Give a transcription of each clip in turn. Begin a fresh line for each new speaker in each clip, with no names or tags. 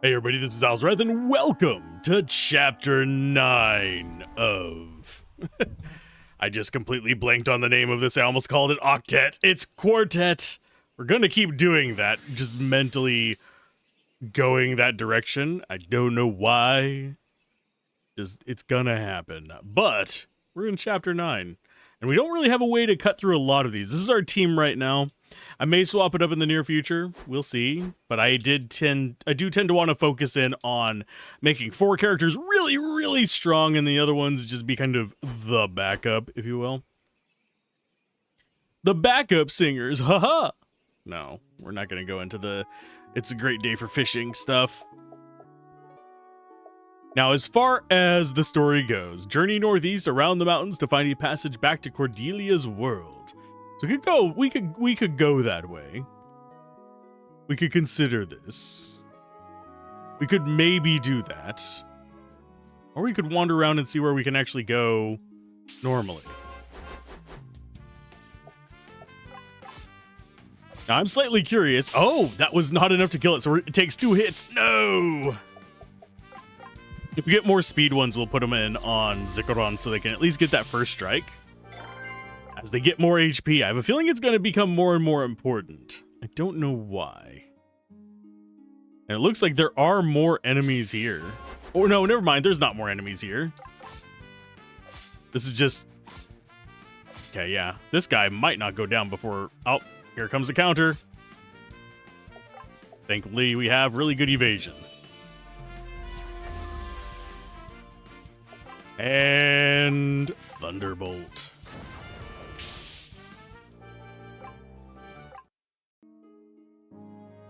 Hey everybody, this is Alzorath, and welcome to Chapter 9 of... I just completely blanked on the name of this. I almost called it Octet. It's Quartet. We're gonna keep doing that, just mentally going that direction. I don't know why. Just, it's gonna happen. But we're in Chapter 9, and we don't really have a way to cut through a lot of these. This is our team right now. I may swap it up in the near future. We'll see. But I do tend to want to focus in on making 4 characters really, really strong, and the other ones just be kind of the backup, if you will. The backup singers, haha. No, we're not going to go into the it's a great day for fishing stuff. Now, as far as the story goes, journey northeast around the mountains to find a passage back to Cordelia's world. So we could go that way. We could consider this. We could maybe do that. Or we could wander around and see where we can actually go normally. Now, I'm slightly curious. Oh, that was not enough to kill it, so it takes 2 hits. No! If we get more speed ones, we'll put them in on Zikaron so they can at least get that first strike. As they get more HP, I have a feeling it's going to become more and more important. I don't know why. And it looks like there are more enemies here. Oh, no, never mind. There's not more enemies here. This is just... Okay, yeah. This guy might not go down before... Oh, here comes the counter. Thankfully, we have really good evasion. And... Thunderbolt.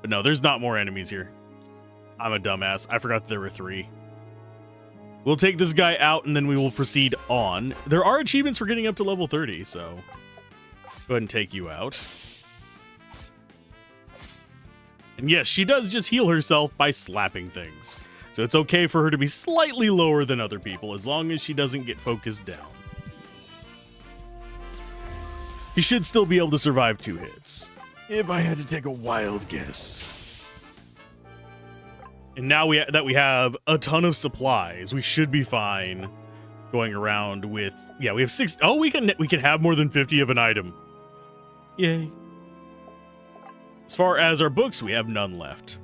But no, there's not more enemies here. I'm a dumbass. I forgot that there were 3. We'll take this guy out, and then we will proceed on. There are achievements for getting up to level 30, so... Go ahead and take you out. And yes, she does just heal herself by slapping things. So it's okay for her to be slightly lower than other people, as long as she doesn't get focused down. She should still be able to survive 2 hits. If I had to take a wild guess. And now that we have a ton of supplies, we should be fine going around with... Yeah, we have 6... Oh, we can have more than 50 of an item. Yay. As far as our books, we have none left.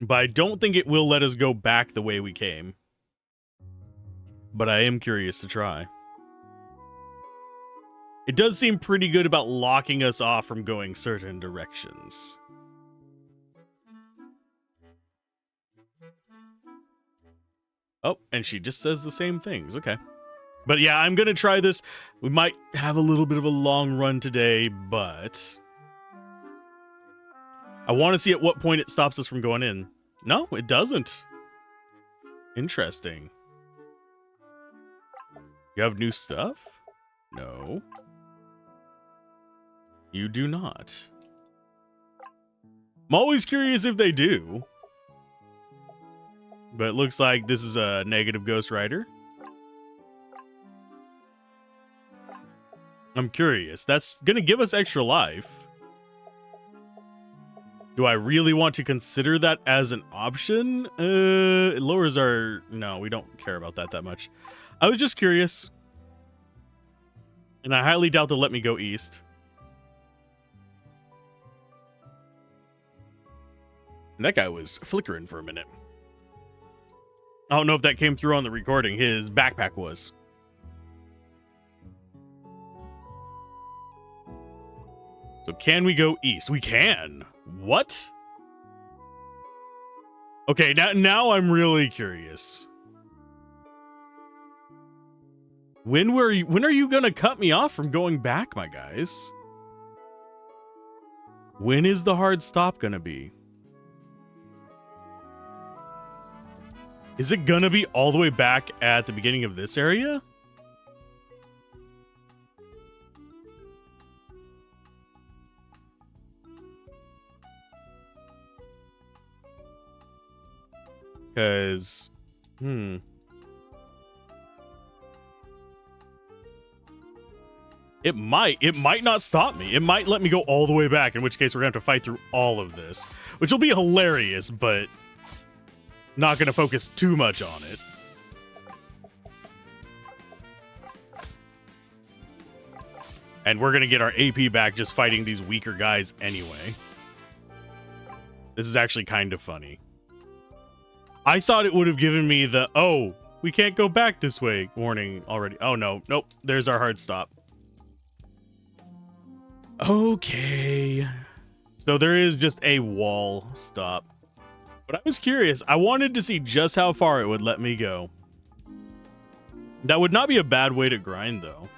But I don't think it will let us go back the way we came. But I am curious to try. It does seem pretty good about locking us off from going certain directions. Oh, and she just says the same things. Okay. But yeah, I'm going to try this. We might have a little bit of a long run today, but... I want to see at what point it stops us from going in. No, it doesn't. Interesting. You have new stuff? No. You do not. I'm always curious if they do. But it looks like this is a negative Ghost Rider. I'm curious. That's going to give us extra life. Do I really want to consider that as an option? It lowers our... No, we don't care about that much. I was just curious. And I highly doubt they'll let me go east. And that guy was flickering for a minute. I don't know if that came through on the recording. His backpack was. So can we go east? We can. What? Okay, now I'm really curious. When are you gonna cut me off from going back, my guys? When is the hard stop gonna be? Is it gonna be all the way back at the beginning of this area? Because, It might not stop me. It might let me go all the way back, in which case we're gonna have to fight through all of this, which will be hilarious, but not gonna focus too much on it. And we're gonna get our AP back just fighting these weaker guys anyway. This is actually kind of funny. I thought it would have given me the, oh, we can't go back this way warning already. Oh, no. Nope. There's our hard stop. Okay. So there is just a wall stop. But I was curious. I wanted to see just how far it would let me go. That would not be a bad way to grind, though.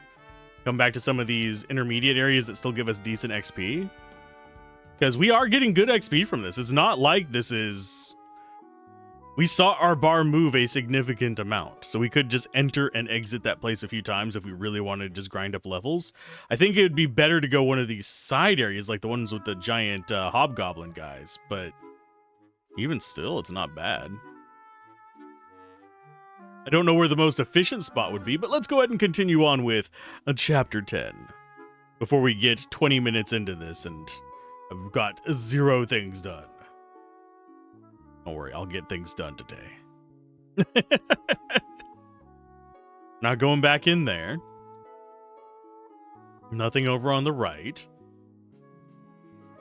Come back to some of these intermediate areas that still give us decent XP. Because we are getting good XP from this. It's not like this is... We saw our bar move a significant amount, so we could just enter and exit that place a few times if we really wanted to just grind up levels. I think it would be better to go one of these side areas, like the ones with the giant hobgoblin guys, but even still, it's not bad. I don't know where the most efficient spot would be, but let's go ahead and continue on with Chapter 10 before we get 20 minutes into this and I've got 0 things done. Don't worry, I'll get things done today. Not going back in there. Nothing over on the right.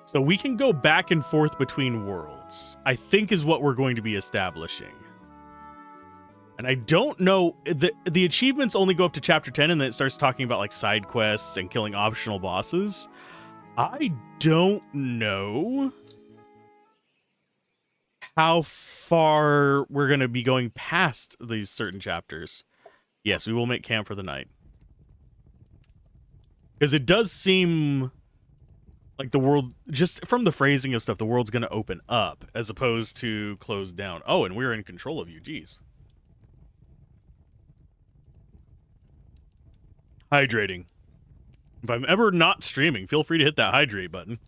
So we can go back and forth between worlds, I think is what we're going to be establishing. And I don't know, the achievements only go up to Chapter 10 and then it starts talking about like side quests and killing optional bosses. I don't know how far we're going to be going past these certain chapters. Yes, we will make camp for the night. Because it does seem like the world, just from the phrasing of stuff, the world's going to open up as opposed to close down. Oh, and we're in control of you. Jeez. Hydrating. If I'm ever not streaming, feel free to hit that hydrate button.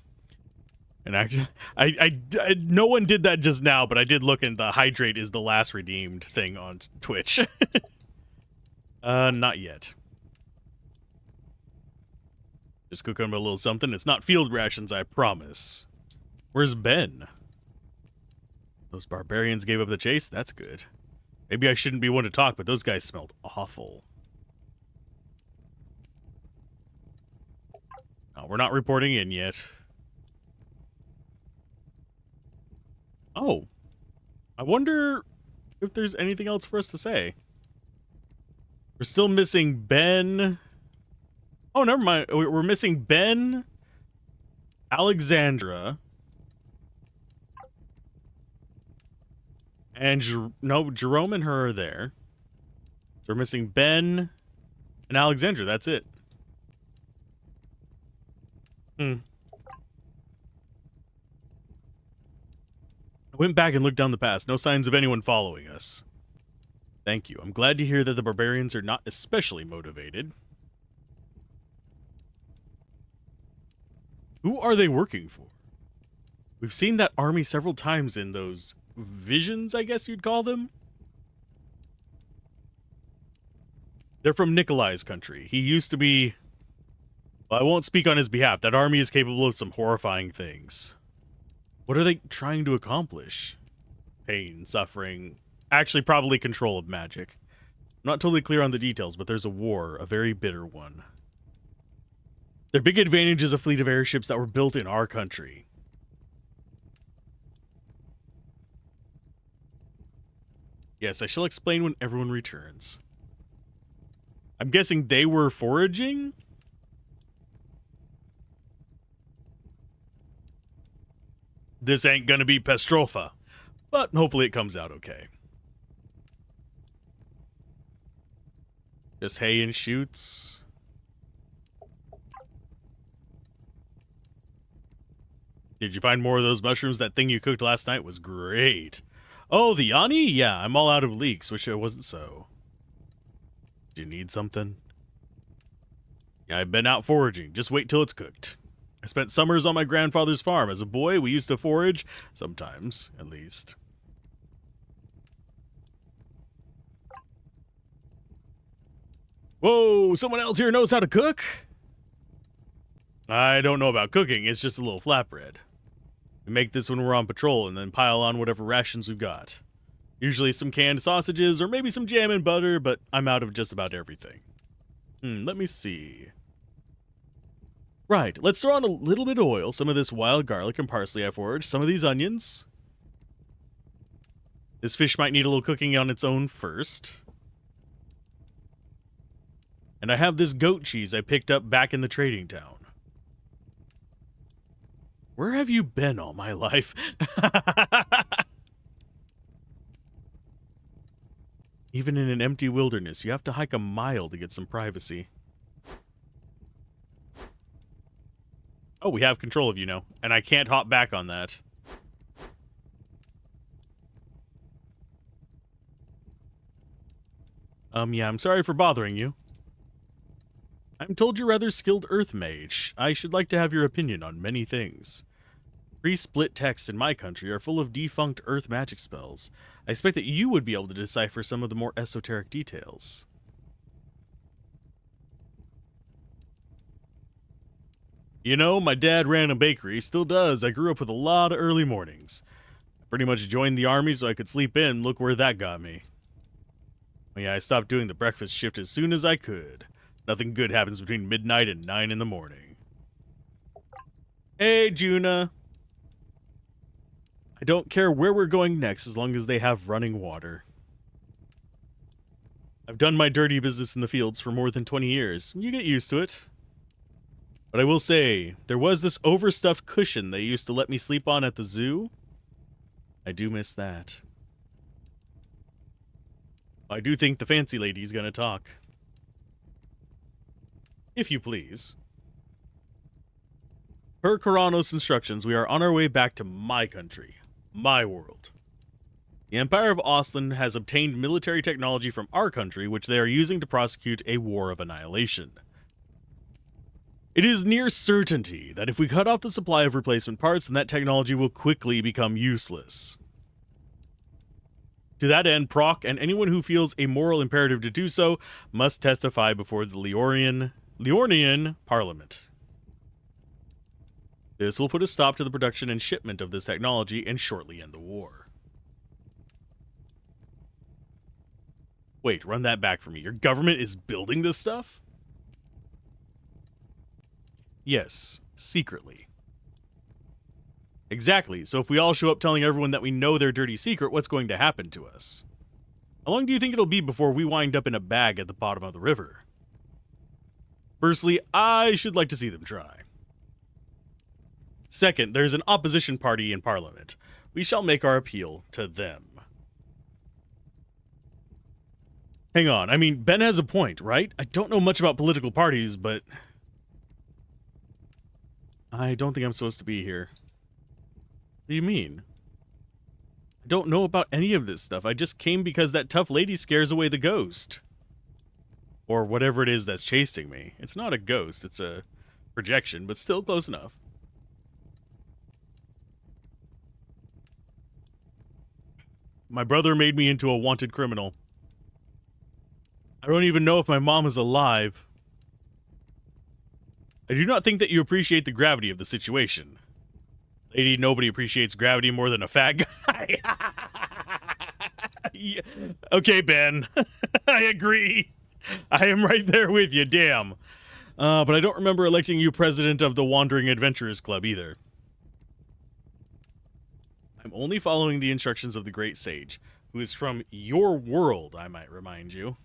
And actually, I no one did that just now, but I did look, and the hydrate is the last redeemed thing on Twitch. Not yet. Just cooking him a little something. It's not field rations, I promise. Where's Ben? Those barbarians gave up the chase? That's good. Maybe I shouldn't be one to talk, but those guys smelled awful. No, we're not reporting in yet. Oh. I wonder if there's anything else for us to say. We're still missing Ben. Oh, never mind. We're missing Ben, Alexandra, and Jerome and her are there. So we're missing Ben and Alexandra. That's it. I went back and looked down the pass. No signs of anyone following us. Thank you. I'm glad to hear that the barbarians are not especially motivated. Who are they working for? We've seen that army several times in those visions, I guess you'd call them. They're from Nikolai's country. He used to be... Well, I won't speak on his behalf. That army is capable of some horrifying things. What are they trying to accomplish? Pain, suffering, actually probably control of magic. I'm not totally clear on the details, but there's a war, a very bitter one. Their big advantage is a fleet of airships that were built in our country. Yes, I shall explain when everyone returns. I'm guessing they were foraging? This ain't gonna be Pestrofa, but hopefully it comes out okay. Just hay and shoots. Did you find more of those mushrooms? That thing you cooked last night was great. Oh, the Yanni? Yeah, I'm all out of leeks. Wish it wasn't so. Do you need something? Yeah, I've been out foraging. Just wait till it's cooked. I spent summers on my grandfather's farm. As a boy, we used to forage. Sometimes, at least. Whoa, someone else here knows how to cook? I don't know about cooking, it's just a little flatbread. We make this when we're on patrol and then pile on whatever rations we've got. Usually some canned sausages or maybe some jam and butter, but I'm out of just about everything. Let me see. Right, let's throw on a little bit of oil, some of this wild garlic and parsley I foraged, some of these onions. This fish might need a little cooking on its own first. And I have this goat cheese I picked up back in the trading town. Where have you been all my life? Even in an empty wilderness, you have to hike a mile to get some privacy. Oh, we have control of you now, and I can't hop back on that. Yeah, I'm sorry for bothering you. I'm told you're rather skilled earth mage. I should like to have your opinion on many things. Pre-split texts in my country are full of defunct earth magic spells. I expect that you would be able to decipher some of the more esoteric details. You know, my dad ran a bakery, still does. I grew up with a lot of early mornings. I pretty much joined the army so I could sleep in. Look where that got me. Well, yeah, I stopped doing the breakfast shift as soon as I could. Nothing good happens between midnight and 9 in the morning. Hey, Juna. I don't care where we're going next as long as they have running water. I've done my dirty business in the fields for more than 20 years. You get used to it. But I will say, there was this overstuffed cushion they used to let me sleep on at the zoo. I do miss that. I do think the fancy lady's gonna talk. If you please. Per Karanos' instructions, we are on our way back to my country, my world. The Empire of Austin has obtained military technology from our country, which they are using to prosecute a war of annihilation. It is near certainty that if we cut off the supply of replacement parts, then that technology will quickly become useless. To that end, Proc and anyone who feels a moral imperative to do so must testify before the Liornian Parliament. This will put a stop to the production and shipment of this technology and shortly end the war. Wait, run that back for me. Your government is building this stuff? Yes, secretly. Exactly, so if we all show up telling everyone that we know their dirty secret, what's going to happen to us? How long do you think it'll be before we wind up in a bag at the bottom of the river? Firstly, I should like to see them try. Second, there's an opposition party in Parliament. We shall make our appeal to them. Hang on, I mean, Ben has a point, right? I don't know much about political parties, but I don't think I'm supposed to be here. What do you mean? I don't know about any of this stuff. I just came because that tough lady scares away the ghost. Or whatever it is that's chasing me. It's not a ghost, it's a projection, but still close enough. My brother made me into a wanted criminal. I don't even know if my mom is alive. I do not think that you appreciate the gravity of the situation. Lady, nobody appreciates gravity more than a fat guy. Yeah. Okay, Ben. I agree. I am right there with you, damn. But I don't remember electing you president of the Wandering Adventurers Club either. I'm only following the instructions of the Great Sage, who is from your world, I might remind you.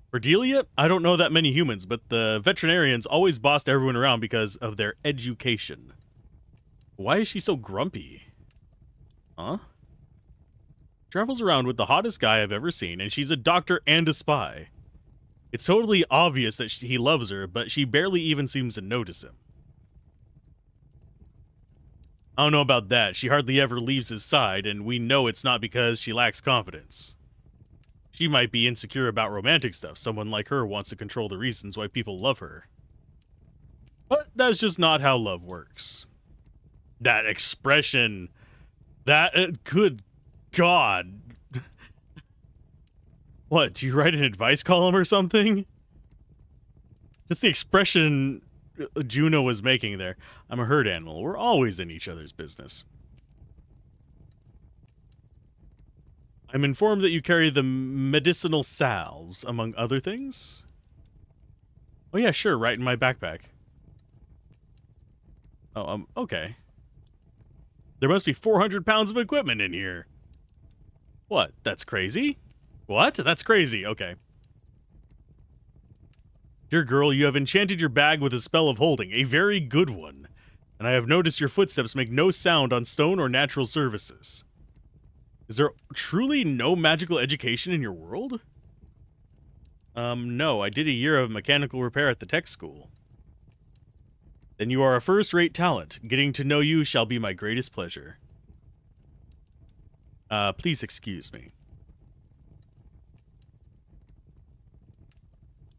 Cordelia? I don't know that many humans, but the veterinarians always bossed everyone around because of their education. Why is she so grumpy? Huh? Travels around with the hottest guy I've ever seen, and she's a doctor and a spy. It's totally obvious that he loves her, but she barely even seems to notice him. I don't know about that. She hardly ever leaves his side, and we know it's not because she lacks confidence. She might be insecure about romantic stuff. Someone like her wants to control the reasons why people love her. But that's just not how love works. That expression, good God. What, do you write an advice column or something? Just the expression Juno was making there. I'm a herd animal. We're always in each other's business. I'm informed that you carry the medicinal salves, among other things. Oh yeah, sure, right in my backpack. Oh, okay. There must be 400 pounds of equipment in here. What? That's crazy? What? That's crazy. Okay. Dear girl, you have enchanted your bag with a spell of holding, a very good one. And I have noticed your footsteps make no sound on stone or natural surfaces. Is there truly no magical education in your world? No, I did a year of mechanical repair at the tech school. Then you are a first-rate talent. Getting to know you shall be my greatest pleasure. Please excuse me.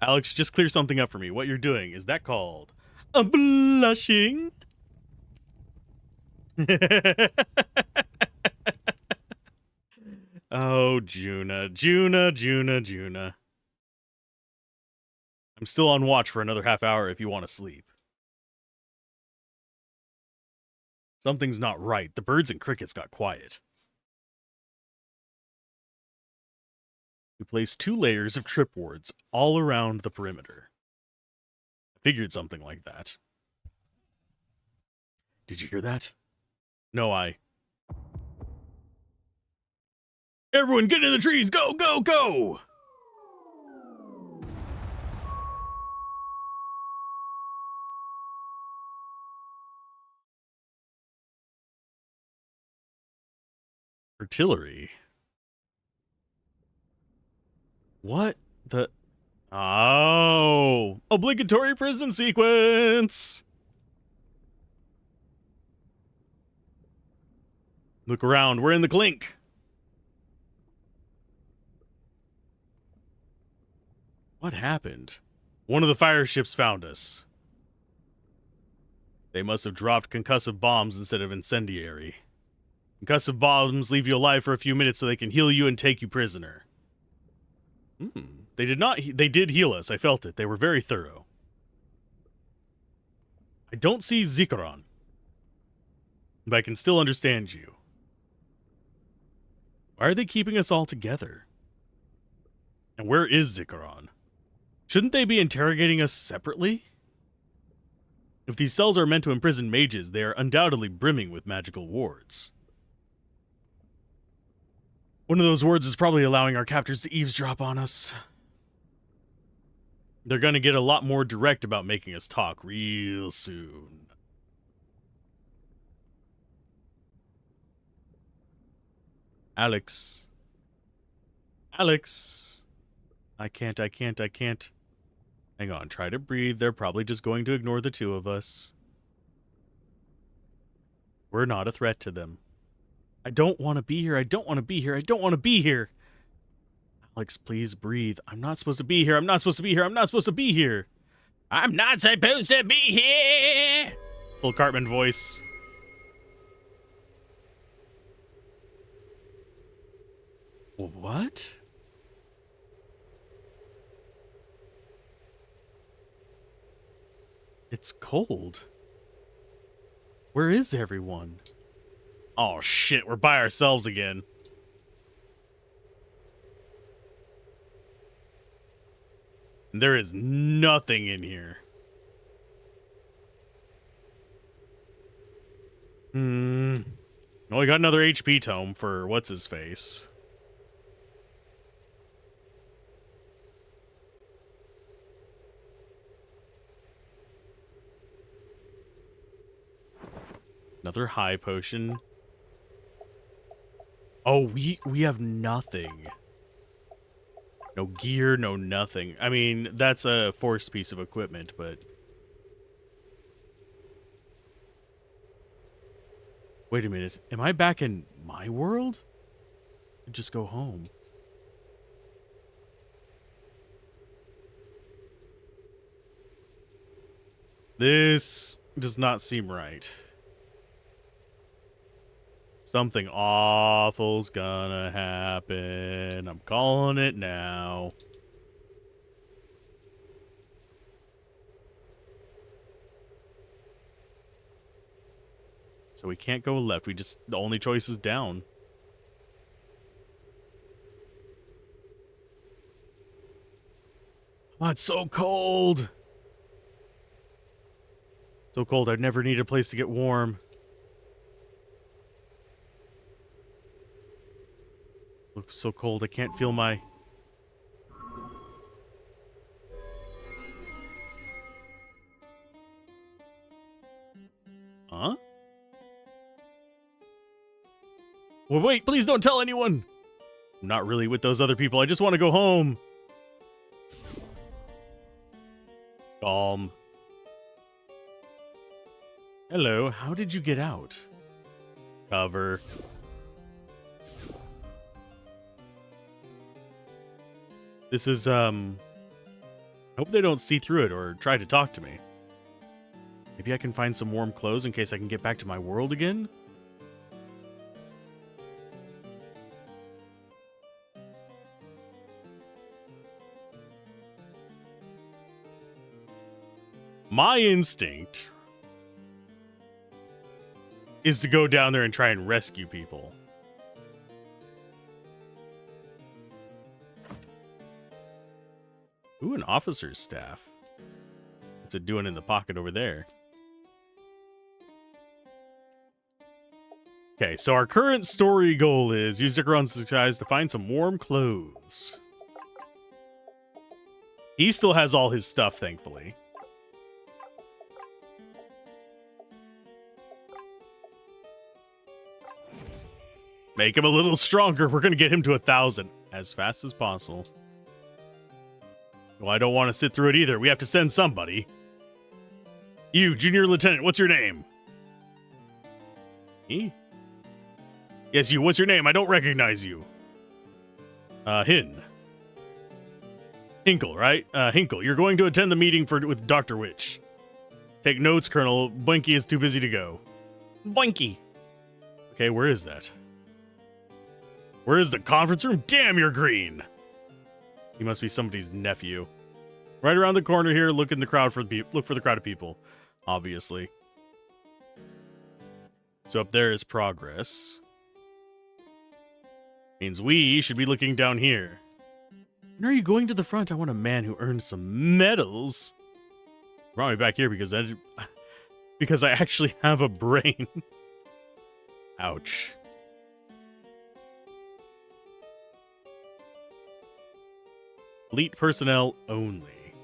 Alex, just clear something up for me. What you're doing, is that called a blushing? Oh, Juna. I'm still on watch for another half hour if you want to sleep. Something's not right. The birds and crickets got quiet. We placed 2 layers of trip wards all around the perimeter. I figured something like that. Did you hear that? No, Everyone get in the trees! Go, go, go! Artillery. What the... Oh! Obligatory prison sequence! Look around, we're in the clink! What happened? One of the fire ships found us. They must have dropped concussive bombs instead of incendiary. Concussive bombs leave you alive for a few minutes so they can heal you and take you prisoner. They did not. They did heal us. I felt it. They were very thorough. I don't see Zikaron, but I can still understand you. Why are they keeping us all together? And where is Zikaron? Shouldn't they be interrogating us separately? If these cells are meant to imprison mages, they are undoubtedly brimming with magical wards. One of those wards is probably allowing our captors to eavesdrop on us. They're going to get a lot more direct about making us talk real soon. Alex. I can't. Hang on, try to breathe. They're probably just going to ignore the 2 of us. We're not a threat to them. I don't want to be here. Alex, please breathe. I'm not supposed to be here. I'm not supposed to be here. Full Cartman voice. What? It's cold. Where is everyone? Oh shit, we're by ourselves again. And there is nothing in here. Well, we got another HP tome for what's-his-face. Another high potion. Oh, we have nothing. No gear, no nothing. I mean, that's a forced piece of equipment, but... Wait a minute. Am I back in my world? Just go home. This does not seem right. Something awful's gonna happen. I'm calling it now. So we can't go left. The only choice is down. Oh, it's so cold. So cold, I'd never need a place to get warm. Looks so cold, I can't feel my... Huh? Well, wait, please don't tell anyone! I'm not really with those other people, I just want to go home. Calm. Hello, how did you get out? Cover. This is, I hope they don't see through it or try to talk to me. Maybe I can find some warm clothes in case I can get back to my world again? My instinct is to go down there and try and rescue people. Ooh, an officer's staff. What's it doing in the pocket over there? Okay, so our current story goal is use Zikaron's disguise to find some warm clothes. He still has all his stuff, thankfully. Make him a little stronger. We're going to get him to 1,000 as fast as possible. Well, I don't want to sit through it either. We have to send somebody. You, Junior Lieutenant, what's your name? Me? Yes, you. What's your name? I don't recognize you. Hinkle, right? Hinkle, you're going to attend the meeting with Dr. Witch. Take notes, Colonel. Blinky is too busy to go. Blinky. Okay, where is that? Where is the conference room? Damn, you're green. He must be somebody's nephew. Right around the corner here, look for the crowd of people. Obviously. So up there is progress. Means we should be looking down here. When are you going to the front? I want a man who earned some medals. Brought me back here because I actually have a brain. Ouch. Elite personnel only.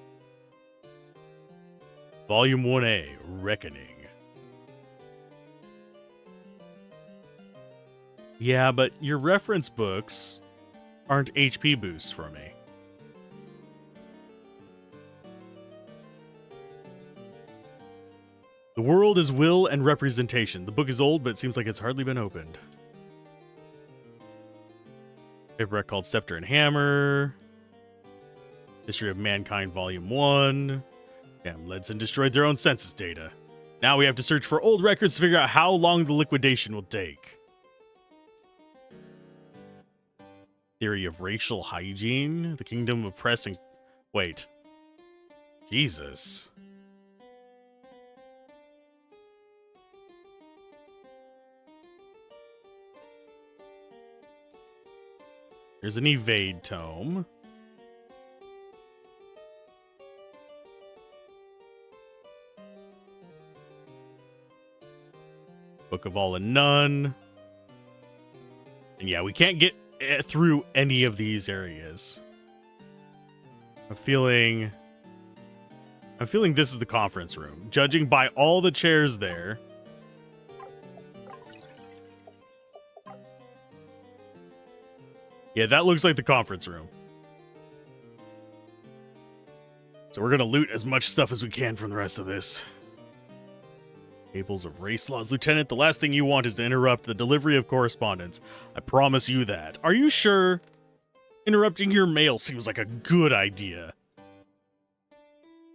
Volume 1A, Reckoning. Yeah, but your reference books aren't HP boosts for me. The world is will and representation. The book is old, but it seems like it's hardly been opened. Paperback called Scepter and Hammer. History of Mankind, Volume 1. Damn, Ledson destroyed their own census data. Now we have to search for old records to figure out how long the liquidation will take. Theory of racial hygiene. The kingdom of pressing... Wait. Jesus. There's an evade tome. Book of All and None. And yeah, we can't get through any of these areas. I'm feeling this is the conference room. Judging by all the chairs there. Yeah, that looks like the conference room. So we're going to loot as much stuff as we can from the rest of this. Tables of race laws. Lieutenant, the last thing you want is to interrupt the delivery of correspondence. I promise you that. Are you sure? Interrupting your mail seems like a good idea.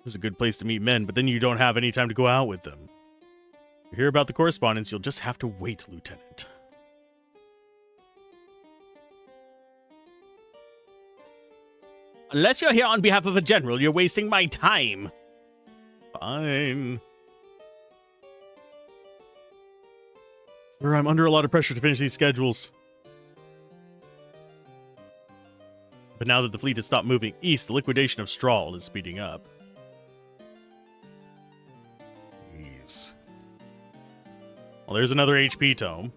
This is a good place to meet men, but then you don't have any time to go out with them. To hear about the correspondence, you'll just have to wait, Lieutenant. Unless you're here on behalf of a general, you're wasting my time. Fine. Or I'm under a lot of pressure to finish these schedules. But now that the fleet has stopped moving east, the liquidation of Strahl is speeding up. Jeez. Well, there's another HP tome.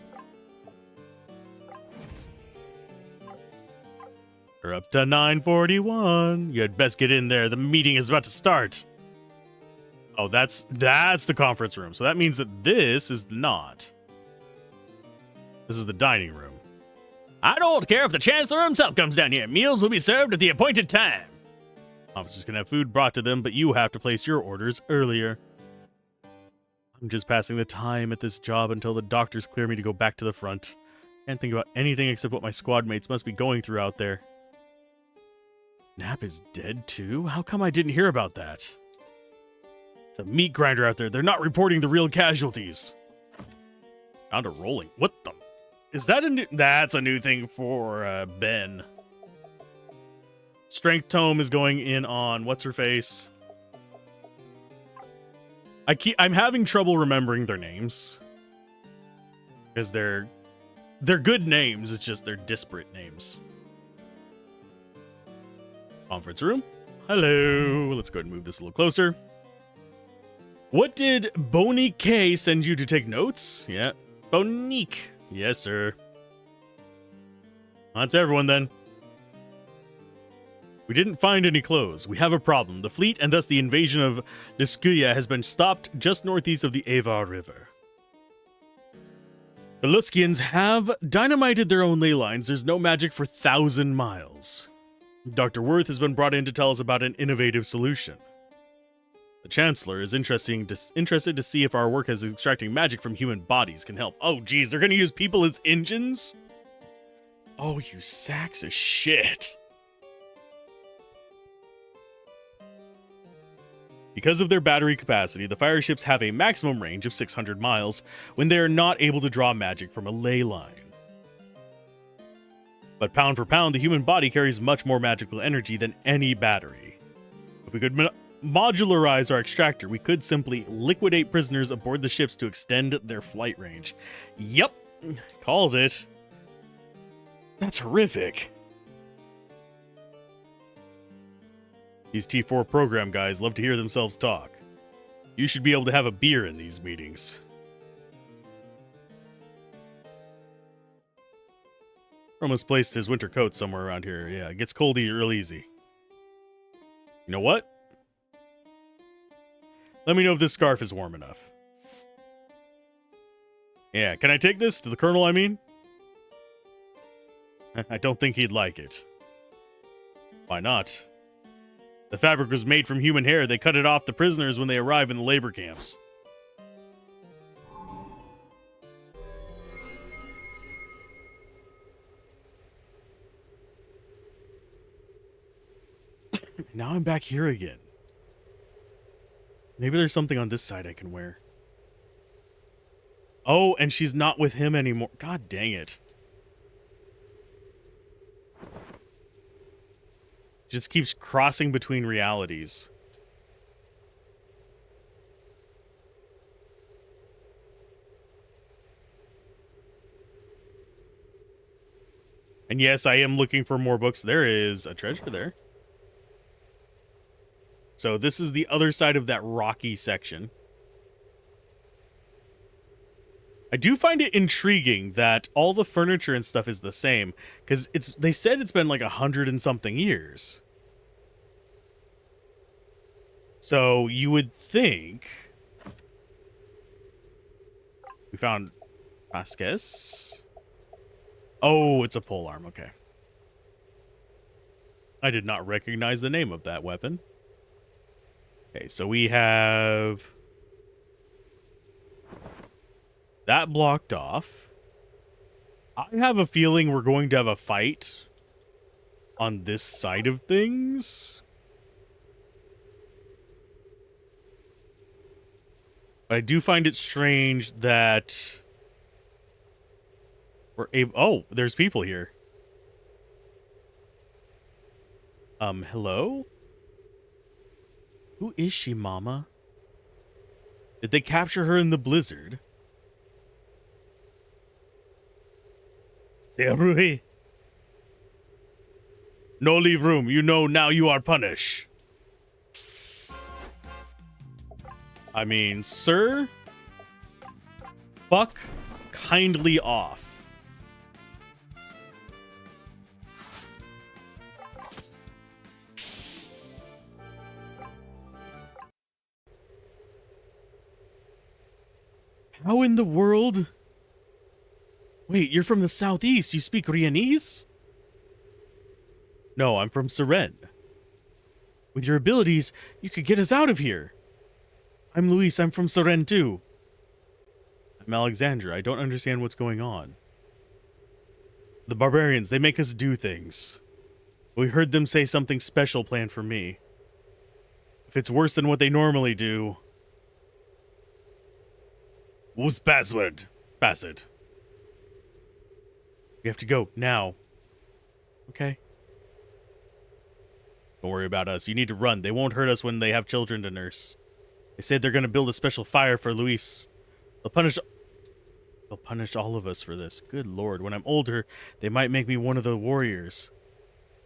We're up to 941. You had best get in there. The meeting is about to start. Oh, that's the conference room. So that means that this is not. This is the dining room. I don't care if the Chancellor himself comes down here. Meals will be served at the appointed time. Officers can have food brought to them, but you have to place your orders earlier. I'm just passing the time at this job until the doctors clear me to go back to the front. Can't think about anything except what my squad mates must be going through out there. Knapp is dead too? How come I didn't hear about that? It's a meat grinder out there. They're not reporting the real casualties. Found a rolling. What the? Is that a new... That's a new thing for Ben. Strength Tome is going in on what's-her-face. I'm having trouble remembering their names. Because they're good names, it's just they're disparate names. Conference room. Hello. Let's go ahead and move this a little closer. What did Bonique send you to take notes? Yeah. Bonique. Yes, sir. On to everyone, then. We didn't find any clothes. We have a problem. The fleet, and thus the invasion of Niskuya, has been stopped just northeast of the Avar River. The Luskians have dynamited their own ley lines. There's no magic for 1,000 miles. Dr. Worth has been brought in to tell us about an innovative solution. The Chancellor is interested to see if our work as extracting magic from human bodies can help. Oh, geez, they're going to use people as engines? Oh, you sacks of shit. Because of their battery capacity, the fire ships have a maximum range of 600 miles when they are not able to draw magic from a ley line. But pound for pound, the human body carries much more magical energy than any battery. If we could modularize our extractor, we could simply liquidate prisoners aboard the ships to extend their flight range. Yep, called it. That's horrific. These T4 program guys love to hear themselves talk. You should be able to have a beer in these meetings. Almost placed his winter coat somewhere around here. Yeah, it gets cold real easy. You know what? Let me know if this scarf is warm enough. Yeah, can I take this to the Colonel, I mean? I don't think he'd like it. Why not? The fabric was made from human hair. They cut it off the prisoners when they arrive in the labor camps. Now I'm back here again. Maybe there's something on this side I can wear. Oh, and she's not with him anymore. God dang it. Just keeps crossing between realities. And yes, I am looking for more books. There is a treasure there. So this is the other side of that rocky section. I do find it intriguing that all the furniture and stuff is the same, because they said it's been like 100 and something years. So you would think we found Vasquez. Oh, it's a polearm. Okay. I did not recognize the name of that weapon. Okay, so we have that blocked off. I have a feeling we're going to have a fight on this side of things. But I do find it strange that we're able... Oh, there's people here. Hello? Who is she, Mama? Did they capture her in the blizzard? Rui. No leave room. You know now you are punished. I mean, sir, fuck kindly off. How in the world? Wait, you're from the southeast. You speak Rianese? No, I'm from Seren. With your abilities, you could get us out of here. I'm Luis. I'm from Seren too. I'm Alexandra. I don't understand what's going on. The barbarians, they make us do things. We heard them say something special planned for me. If it's worse than what they normally do... Whose password? Pass it. We have to go, now. Okay. Don't worry about us. You need to run. They won't hurt us when they have children to nurse. They said they're going to build a special fire for Luis. They'll punish all of us for this. Good lord. When I'm older, they might make me one of the warriors.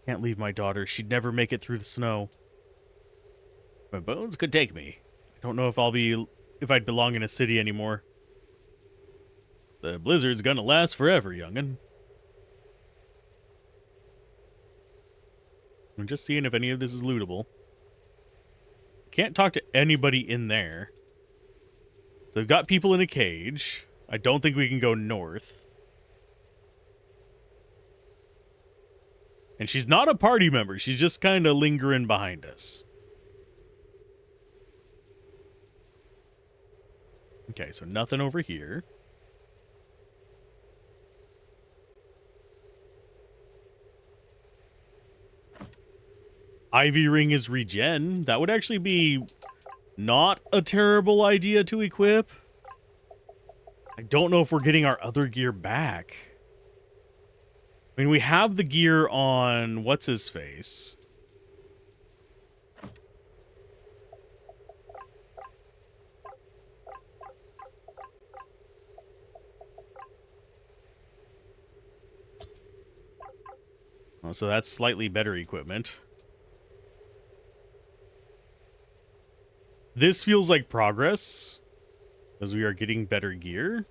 Can't leave my daughter. She'd never make it through the snow. My bones could take me. I don't know if I'd belong in a city anymore. The blizzard's gonna last forever, young'un. I'm just seeing if any of this is lootable. Can't talk to anybody in there. So we've got people in a cage. I don't think we can go north. And she's not a party member. She's just kind of lingering behind us. Okay, so nothing over here. Ivy ring is regen. That would actually be not a terrible idea to equip. I don't know if we're getting our other gear back. I mean, we have the gear on what's-his-face. Oh, so that's slightly better equipment. This feels like progress, because we are getting better gear.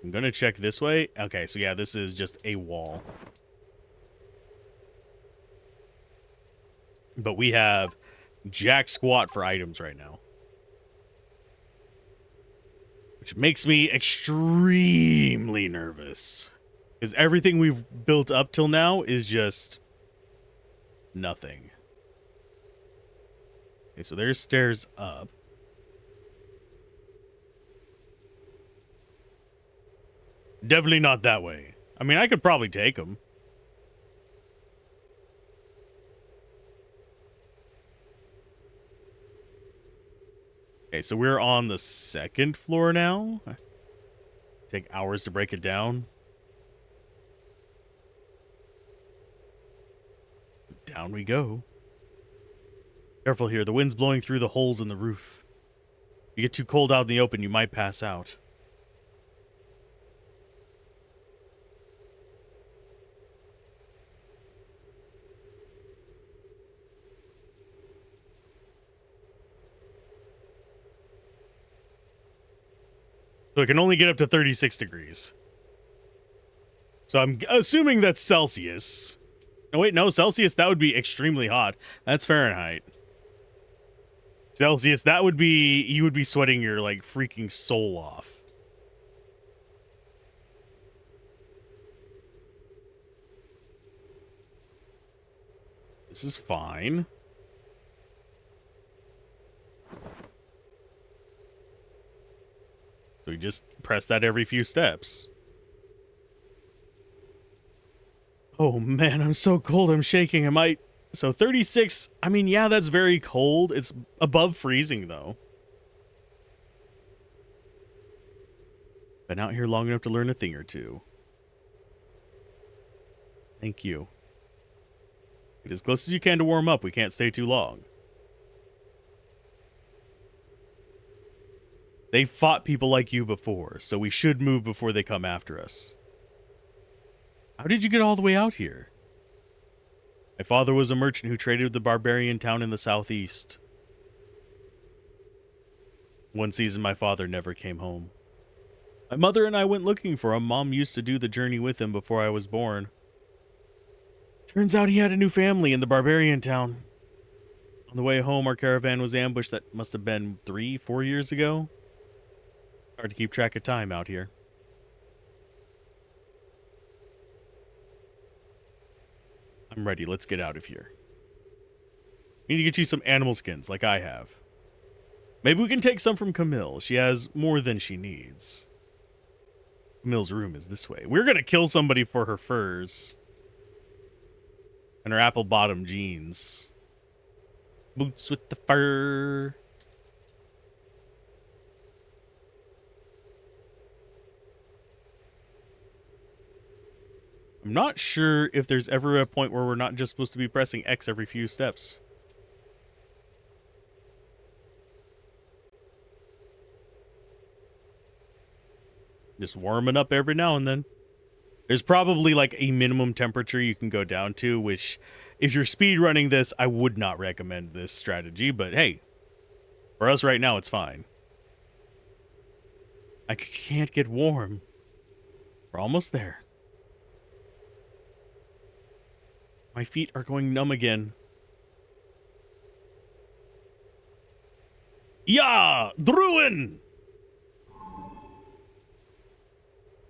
I'm going to check this way. Okay, so yeah, this is just a wall. But we have jack squat for items right now. Which makes me extremely nervous. Because everything we've built up till now is just nothing. Okay, so there's stairs up. Definitely not that way. I mean, I could probably take them. Okay, so we're on the second floor now. Take hours to break it down. Down we go. Careful here, the wind's blowing through the holes in the roof. If you get too cold out in the open, you might pass out. So it can only get up to 36 degrees. So I'm assuming that's Celsius. No, wait, no, Celsius, that would be extremely hot. That's Fahrenheit. Celsius, that would be, you would be sweating your, like, freaking soul off. This is fine. So we just press that every few steps. Oh man, I'm so cold, I'm shaking. I might... So 36, I mean, yeah, that's very cold. It's above freezing, though. Been out here long enough to learn a thing or two. Thank you. Get as close as you can to warm up. We can't stay too long. They fought people like you before, so we should move before they come after us. How did you get all the way out here? My father was a merchant who traded with the barbarian town in the southeast. One season, my father never came home. My mother and I went looking for him. Mom used to do the journey with him before I was born. Turns out he had a new family in the barbarian town. On the way home, our caravan was ambushed. That must have been 3-4 years ago. Hard to keep track of time out here. I'm ready. Let's get out of here. We need to get you some animal skins like I have. Maybe we can take some from Camille. She has more than she needs. Camille's room is this way. We're going to kill somebody for her furs. And her apple bottom jeans. Boots with the fur. I'm not sure if there's ever a point where we're not just supposed to be pressing X every few steps. Just warming up every now and then. There's probably like a minimum temperature you can go down to, which if you're speed running this, I would not recommend this strategy, but hey, for us right now, it's fine. I can't get warm. We're almost there. My feet are going numb again. Yeah, Druin!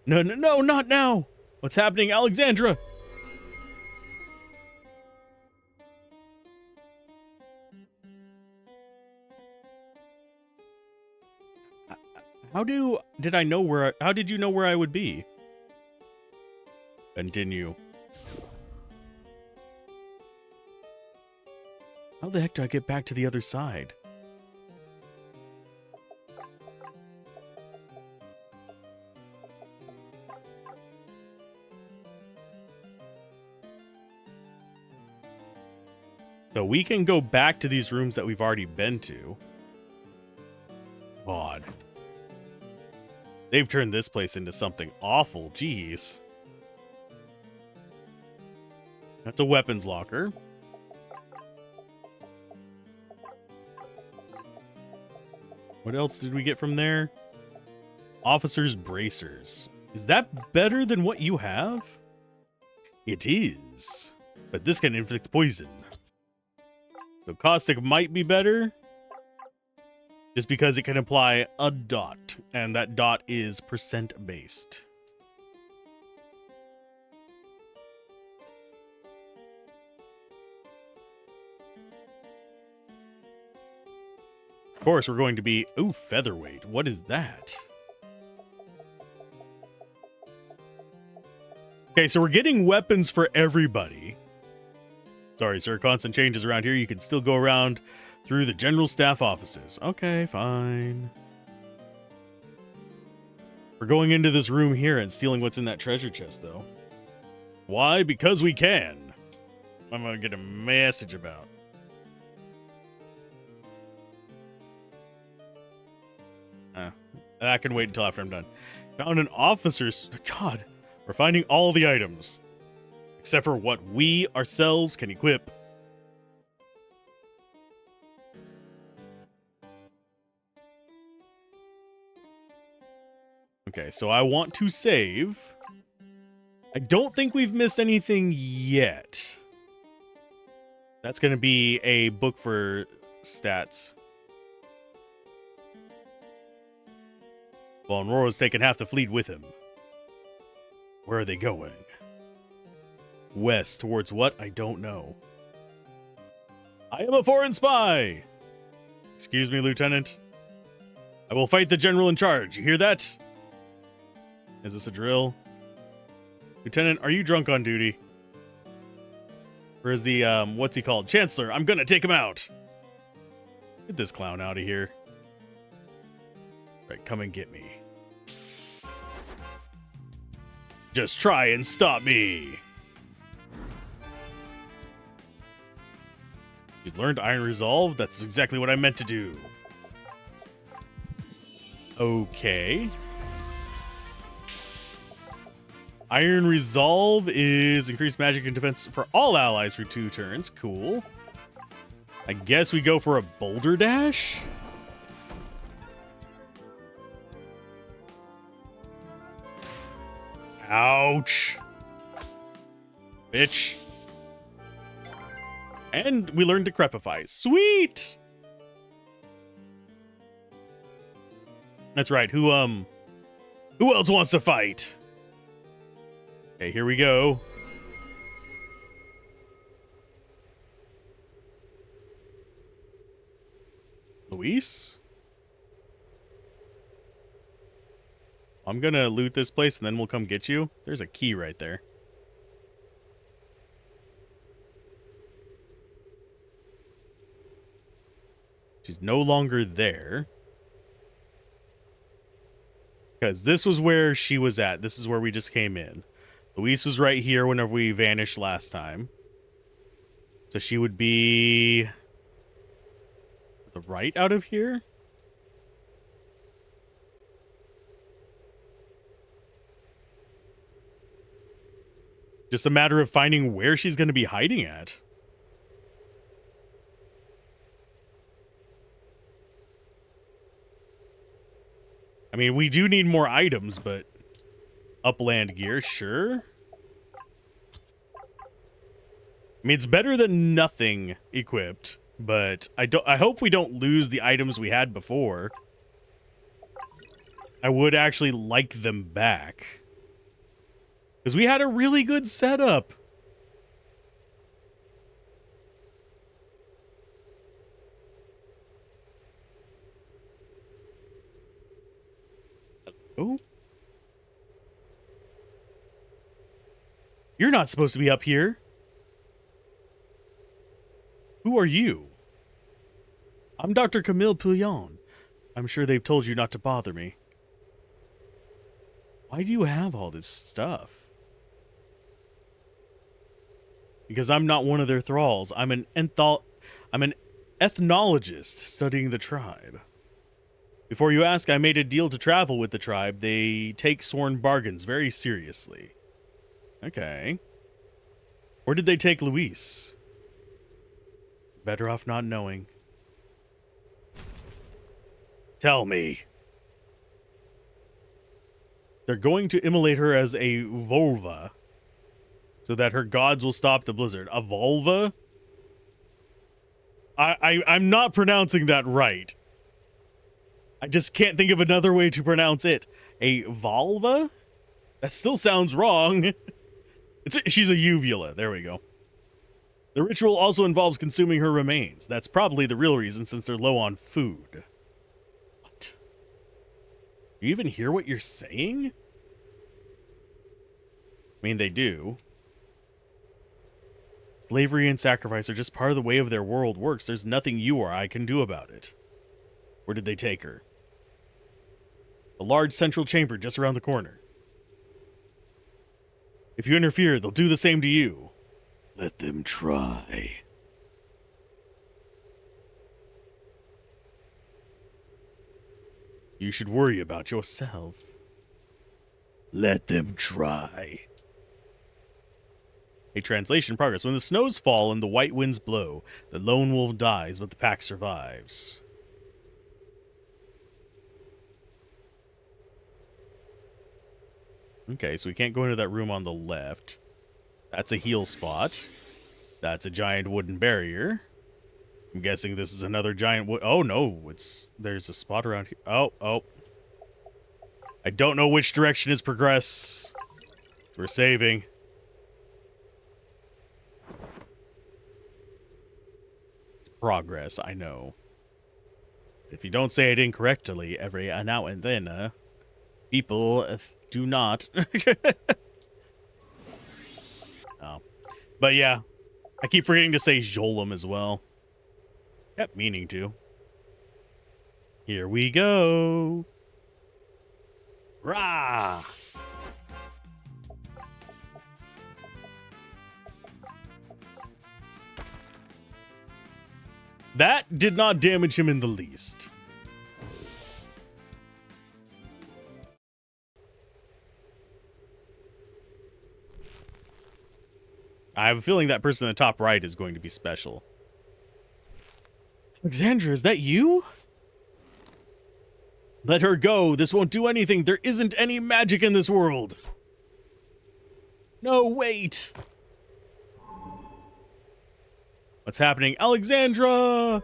No, not now. What's happening, Alexandra? How did you know where I would be? Continue. How the heck do I get back to the other side? So we can go back to these rooms that we've already been to. God. They've turned this place into something awful. Jeez. That's a weapons locker. What else did we get from there? Officer's bracers. Is that better than what you have? It is. But this can inflict poison. So caustic might be better. Just because it can apply a dot. And that dot is percent based. Of course, we're going to be... Ooh, featherweight. What is that? Okay, so we're getting weapons for everybody. Sorry, sir. Constant changes around here. You can still go around through the general staff offices. Okay, fine. We're going into this room here and stealing what's in that treasure chest, though. Why? Because we can. I'm going to get a message about. That can wait until after I'm done. Found an officer's... God, we're finding all the items. Except for what we ourselves can equip. Okay, so I want to save. I don't think we've missed anything yet. That's going to be a book for stats. Von Rohr's taken half the fleet with him. Where are they going? West, towards what? I don't know. I am a foreign spy! Excuse me, Lieutenant. I will fight the general in charge. You hear that? Is this a drill? Lieutenant, are you drunk on duty? Or is the, what's he called? Chancellor, I'm gonna take him out! Get this clown out of here. Right, come and get me. Just try and stop me! He's learned Iron Resolve? That's exactly what I meant to do. Okay. Iron Resolve is increased magic and defense for all allies for 2 turns. Cool. I guess we go for a Boulder Dash? Ouch. Bitch. And we learned Decrepify. Sweet! That's right. Who else wants to fight? Okay, here we go. Luis? I'm gonna loot this place and then we'll come get you. There's a key right there. She's no longer there. Because this was where she was at. This is where we just came in. Luis was right here whenever we vanished last time. So she would be... the right out of here? Just a matter of finding where she's going to be hiding at. I mean, we do need more items, but upland gear, sure. I mean, it's better than nothing equipped, but I hope we don't lose the items we had before. I would actually like them back. Because we had a really good setup. Oh. You're not supposed to be up here. Who are you? I'm Dr. Camille Pouillon. I'm sure they've told you not to bother me. Why do you have all this stuff? Because I'm not one of their thralls. I'm an ethnologist studying the tribe. Before you ask, I made a deal to travel with the tribe. They take sworn bargains very seriously. Okay. Where did they take Luis? Better off not knowing. Tell me. They're going to immolate her as a vulva, so that her gods will stop the blizzard. A vulva? I'm not pronouncing that right. I just can't think of another way to pronounce it. A vulva? That still sounds wrong. She's a uvula. There we go. The ritual also involves consuming her remains. That's probably the real reason, since they're low on food. What? You even hear what you're saying? I mean, they do. Slavery and sacrifice are just part of the way of their world works. There's nothing you or I can do about it. Where did they take her? The large central chamber just around the corner. If you interfere, they'll do the same to you. Let them try. You should worry about yourself. Let them try. A translation progress. When the snows fall and the white winds blow, the lone wolf dies, but the pack survives. Okay, so we can't go into that room on the left. That's a heal spot. That's a giant wooden barrier. I'm guessing this is another giant wood. Oh, no. There's a spot around here. Oh. I don't know which direction is progress. We're saving. It's progress, I know. If you don't say it incorrectly every now and then, people do not. Oh. But yeah, I keep forgetting to say Jolum as well. Kept meaning to. Here we go. Rah! That did not damage him in the least. I have a feeling that person in the top right is going to be special. Alexandra, is that you? Let her go. This won't do anything. There isn't any magic in this world. No, wait. What's happening? Alexandra!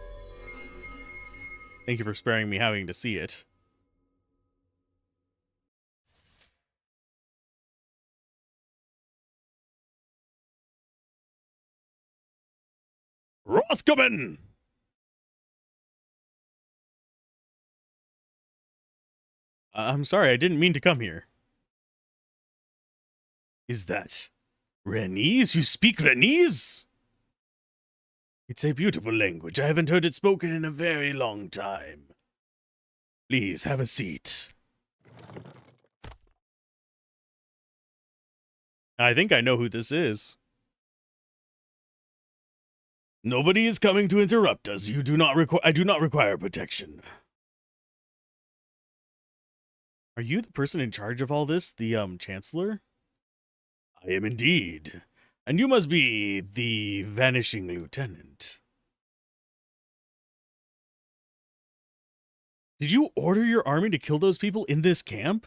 Thank you for sparing me having to see it. Roscommon! I'm sorry, I didn't mean to come here. Is that Renese? You speak Renese? It's a beautiful language. I haven't heard it spoken in a very long time. Please, have a seat. I think I know who this is. Nobody is coming to interrupt us. I do not require protection. Are you the person in charge of all this? The, Chancellor? I am indeed. And you must be the Vanishing Lieutenant. Did you order your army to kill those people in this camp?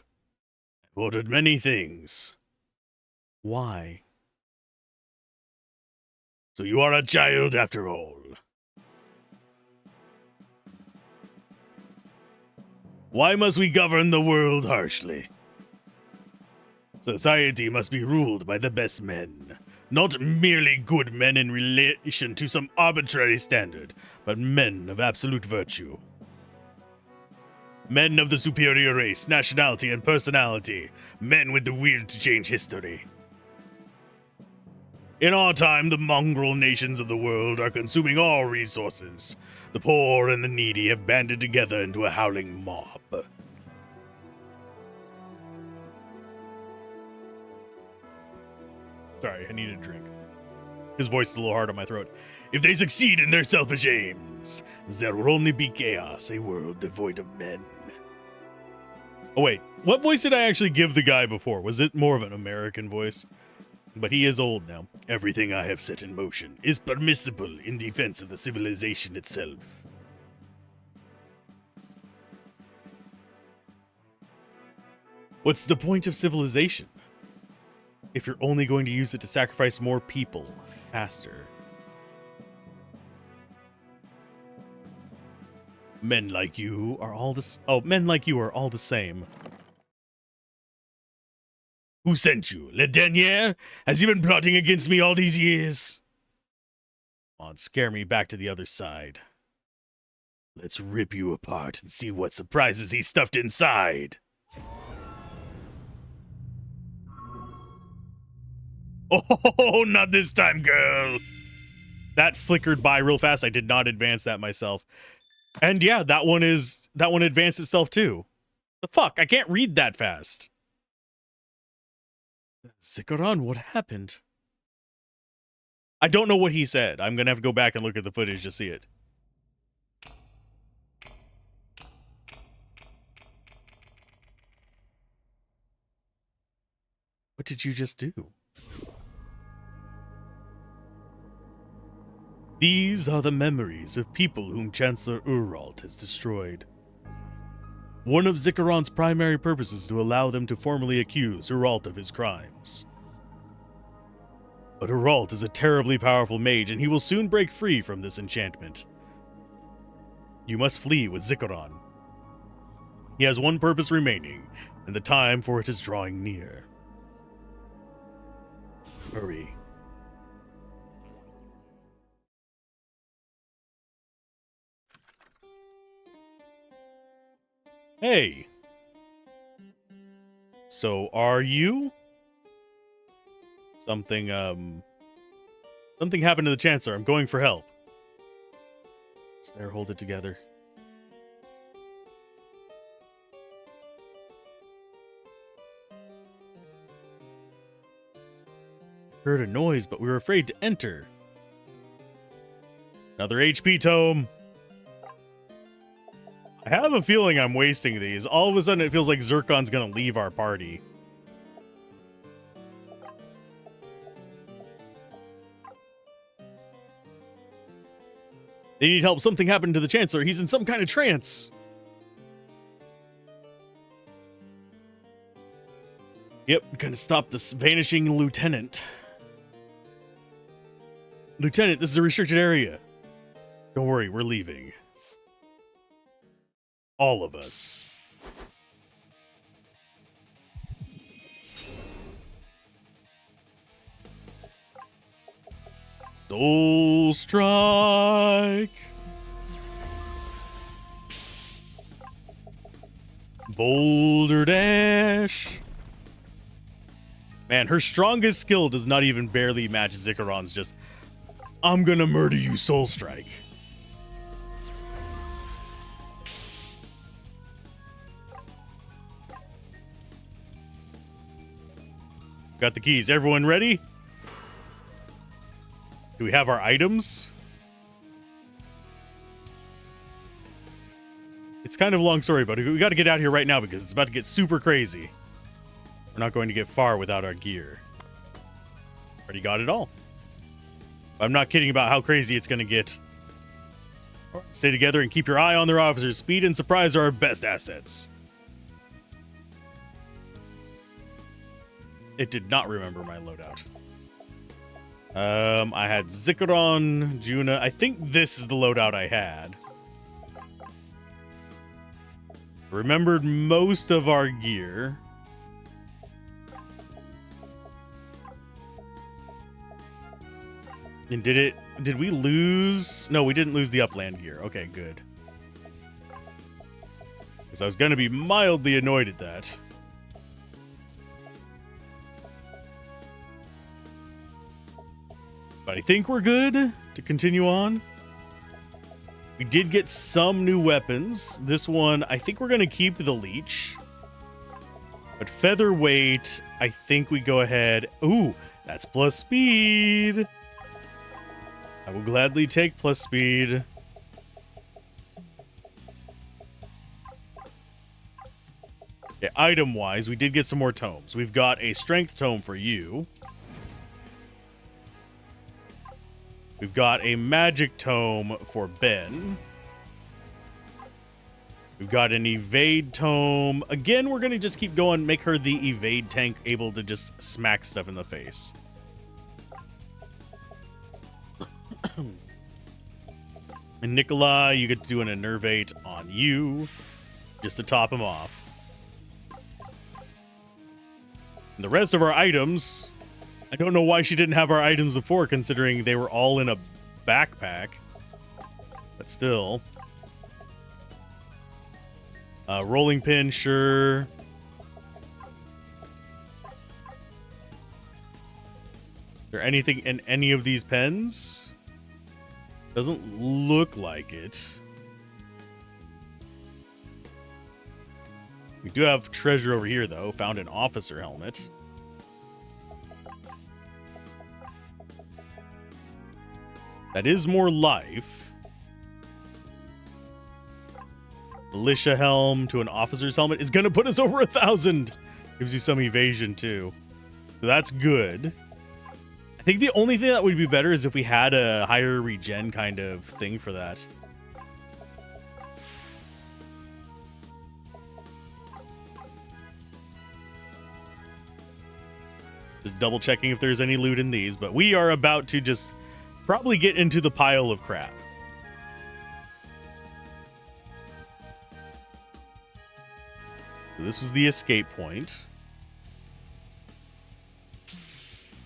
I've ordered many things. Why? So you are a child after all. Why must we govern the world harshly? Society must be ruled by the best men. Not merely good men in relation to some arbitrary standard, but men of absolute virtue. Men of the superior race, nationality, and personality. Men with the will to change history. In our time, the mongrel nations of the world are consuming all resources. The poor and the needy have banded together into a howling mob. Sorry, I need a drink. His voice is a little hard on my throat. If they succeed in their selfish aims, there will only be chaos, a world devoid of men. Oh wait, what voice did I actually give the guy before? Was it more of an American voice? But he is old now. Everything I have set in motion is permissible in defense of the civilization itself. What's the point of civilization if you're only going to use it to sacrifice more people faster? Men like you are all the same. Who sent you? Le Dernier? Has he been plotting against me all these years? Come on, scare me back to the other side. Let's rip you apart and see what surprises he stuffed inside. Oh, not this time, girl. That flickered by real fast. I did not advance that myself. And yeah, that one advanced itself too. The fuck? I can't read that fast. Zikaron, what happened? I don't know what he said. I'm gonna have to go back and look at the footage to see it. What did you just do? These are the memories of people whom Chancellor Uralt has destroyed. One of Zikaron's primary purposes is to allow them to formally accuse Uralt of his crimes. But Uralt is a terribly powerful mage, and he will soon break free from this enchantment. You must flee with Zikaron. He has one purpose remaining, and the time for it is drawing near. Hurry. Hey. So are you? Something happened to the Chancellor. I'm going for help. It's there, hold it together. Heard a noise, but we were afraid to enter. Another HP tome. I have a feeling I'm wasting these. All of a sudden, it feels like Zircon's gonna leave our party. They need help. Something happened to the Chancellor. He's in some kind of trance. Yep, gonna stop this vanishing lieutenant. Lieutenant, this is a restricted area. Don't worry, we're leaving. All of us. Soul Strike. Boulder Dash. Man, her strongest skill does not even barely match Zikaron's. Just, I'm gonna murder you, Soul Strike. Got the keys. Everyone ready? Do we have our items? It's kind of a long story, but we got to get out here right now because it's about to get super crazy. We're not going to get far without our gear. Already got it all. I'm not kidding about how crazy it's going to get. Stay together and keep your eye on their officers. Speed and surprise are our best assets. It did not remember my loadout. I had Zikaron, Juna. I think this is the loadout I had. Remembered most of our gear. And did we lose? No, we didn't lose the upland gear. Okay, good. Because I was going to be mildly annoyed at that. But I think we're good to continue on. We did get some new weapons. This one, I think we're going to keep the leech. But featherweight, I think we go ahead. Ooh, that's plus speed. I will gladly take plus speed. Okay, item-wise, we did get some more tomes. We've got a strength tome for you. We've got a magic tome for Ben. We've got an evade tome. Again, we're going to just keep going, make her the evade tank, able to just smack stuff in the face. And Nikolai, you get to do an enervate on you, just to top him off. And the rest of our items, I don't know why she didn't have our items before, considering they were all in a backpack. But still. Rolling pin, sure. Is there anything in any of these pens? Doesn't look like it. We do have treasure over here, though. Found an officer helmet. That is more life. Militia helm to an officer's helmet is going to put us over 1,000. Gives you some evasion, too. So that's good. I think the only thing that would be better is if we had a higher regen kind of thing for that. Just double checking if there's any loot in these, but we are about to just probably get into the pile of crap. This was the escape point.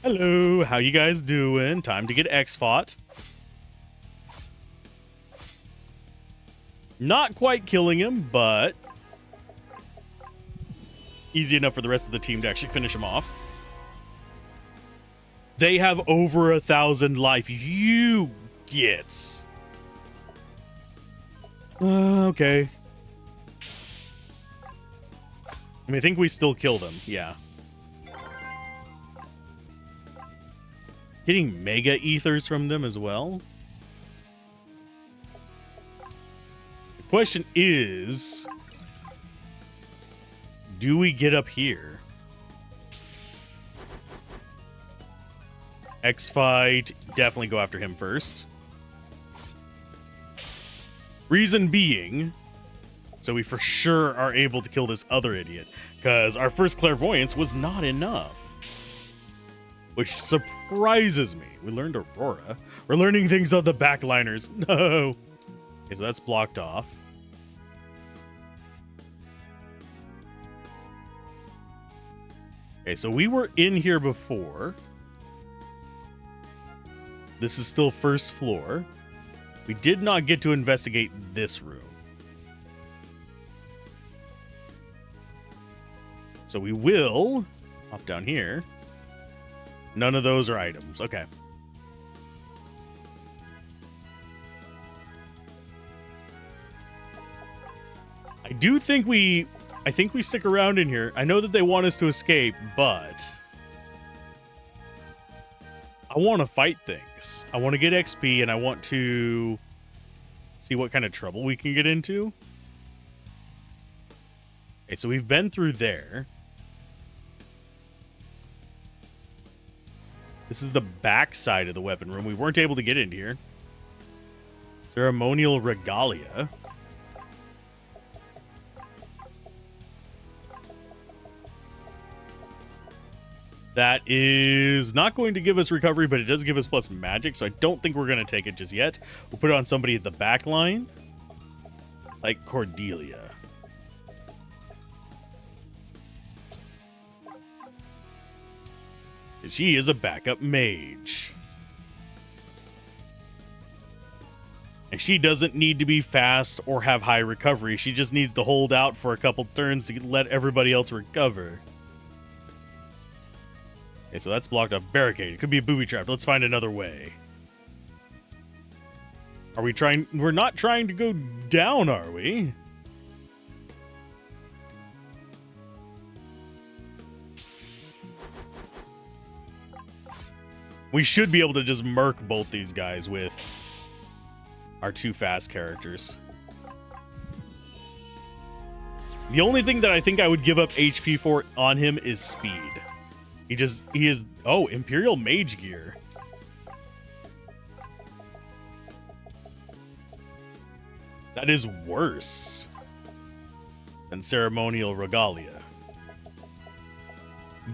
Hello, how you guys doing? Time to get X-Fought. Not quite killing him, but easy enough for the rest of the team to actually finish him off. They have over 1,000 life. You gits. Okay. I mean, I think we still killed him. Yeah. Getting mega ethers from them as well. The question is, do we get up here? X-Fight, definitely go after him first. Reason being, so we for sure are able to kill this other idiot, because our first clairvoyance was not enough. Which surprises me. We learned Aurora. We're learning things on the backliners. No. Okay, so that's blocked off. Okay, so we were in here before. This is still first floor. We did not get to investigate this room. So we will hop down here. None of those are items. Okay. I think we stick around in here. I know that they want us to escape, but I want to fight things. I want to get XP, and I want to see what kind of trouble we can get into. Okay, so we've been through there. This is the back side of the weapon room. We weren't able to get in here. Ceremonial regalia. That is not going to give us recovery, but it does give us plus magic, so I don't think we're going to take it just yet. We'll put it on somebody at the back line, like Cordelia. She is a backup mage. And she doesn't need to be fast or have high recovery. She just needs to hold out for a couple turns to let everybody else recover. Okay, so that's blocked off. Barricade. It could be a booby trap. Let's find another way. Are we trying? We're not trying to go down, are we? We should be able to just murk both these guys with our two fast characters. The only thing that I think I would give up HP for on him is speed. He is, oh, Imperial Mage Gear. That is worse than Ceremonial Regalia.